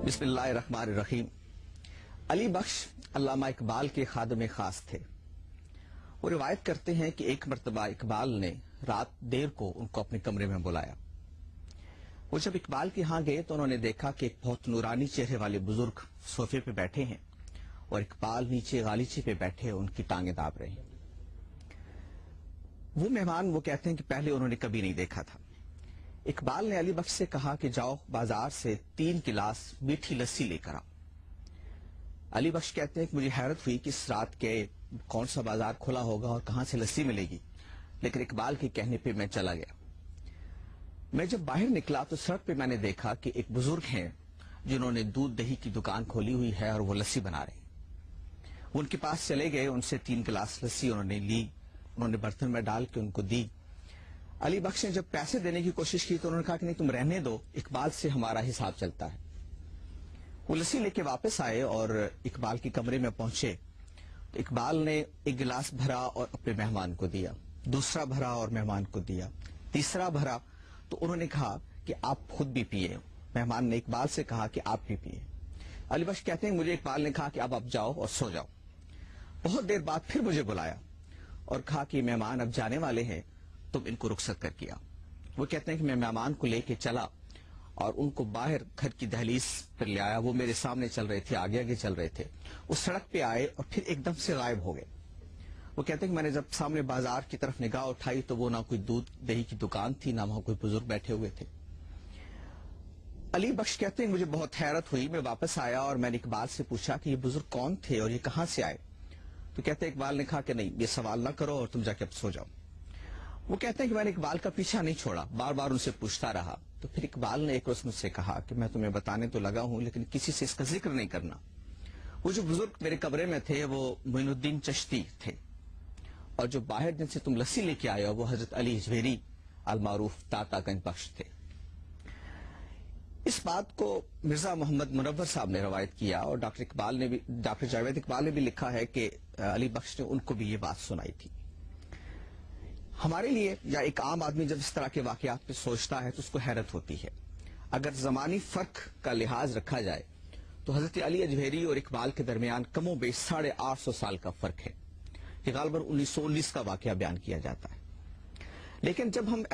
बिस्मिल्लाहिर्रहमानिर्रहीम। अली बख्श अल्लामा इकबाल के खादम खास थे। वो रिवायत करते हैं कि एक मर्तबा इकबाल ने रात देर को उनको अपने कमरे में बुलाया। वो जब इकबाल के यहाँ गए तो उन्होंने देखा कि एक बहुत नूरानी चेहरे वाले बुजुर्ग सोफे पे बैठे हैं और इकबाल नीचे गालीचे पे बैठे उनकी टांगे दाब रहे हैं। वो मेहमान, वो कहते हैं कि पहले उन्होंने कभी नहीं देखा था। इकबाल ने अली बख्श से कहा कि जाओ बाजार से 3 गिलास मीठी लस्सी लेकर आओ। अली बख्श कहते हैं कि मुझे हैरत हुई कि इस रात के कौन सा बाजार खुला होगा और कहां से लस्सी मिलेगी, लेकिन इकबाल के कहने पे मैं चला गया। मैं जब बाहर निकला तो सड़क पे मैंने देखा कि एक बुजुर्ग हैं जिन्होंने दूध दही की दुकान खोली हुई है और वो लस्सी बना रहे हैं। वो उनके पास चले गए, उनसे 3 गिलास लस्सी उन्होंने ली, उन्होंने बर्तन में डाल के उनको दी। अली बख्श ने जब पैसे देने की कोशिश की तो उन्होंने कहा कि नहीं, तुम रहने दो, इकबाल से हमारा हिसाब चलता है। वो लस्सी लेके वापस आए और इकबाल के कमरे में पहुंचे तो इकबाल ने 1 गिलास भरा और अपने मेहमान को दिया, दूसरा भरा और मेहमान को दिया, तीसरा भरा तो उन्होंने कहा कि आप खुद भी पिए। मेहमान ने इकबाल से कहा कि आप भी पिए। अली बख्श कहते हैं मुझे इकबाल ने कहा कि अब आप जाओ और सो जाओ। बहुत देर बाद फिर मुझे बुलाया और कहा कि मेहमान अब जाने वाले हैं, तुम इनको रुखसत कर किया। वो कहते हैं कि मैं मेहमान को लेके चला और उनको बाहर घर की दहलीज पर ले आया। वो मेरे सामने चल रहे थे, आगे आगे चल रहे थे। वो सड़क पे आए और फिर एकदम से गायब हो गए। वो कहते हैं कि मैंने जब सामने बाजार की तरफ निगाह उठाई तो वो ना कोई दूध दही की दुकान थी, ना वहां कोई बुजुर्ग बैठे हुए थे। अली बख्श कहते हैं मुझे बहुत हैरत हुई। मैं वापस आया और मैंने इकबाल से पूछा कि ये बुजुर्ग कौन थे और ये कहां से आए। तो कहते हैं इकबाल ने कहा कि नहीं, ये सवाल ना करो और तुम जाके अब सो जाओ। वो कहते हैं कि मैंने इकबाल का पीछा नहीं छोड़ा, बार बार उनसे पूछता रहा। तो फिर इकबाल ने एक रोज मुझसे कहा कि मैं तुम्हें बताने तो लगा हूं लेकिन किसी से इसका जिक्र नहीं करना। वो जो बुजुर्ग मेरे कमरे में थे वो मोइनुद्दीन चिश्ती थे और जो बाहर जिनसे तुम लस्सी लेके आए हो वो हजरत अली अजमेरी अल मारूफ दाता गंज बख्श थे। इस बात को मिर्जा मोहम्मद मुनव्वर साहब ने रवायत किया और डॉक्टर जावेद इकबाल ने भी लिखा है कि अली बख्श ने उनको भी ये बात सुनाई थी। हमारे लिए या एक आम आदमी जब इस तरह के वाकयात पे सोचता है तो उसको हैरत होती है। अगर जमानी फर्क का लिहाज रखा जाए तो हजरत अली अजमेरी और इकबाल के दरमियान कमो बेश 850 साल का फर्क है। ये गालबन 1919 का वाकया बयान किया जाता है। लेकिन जब हम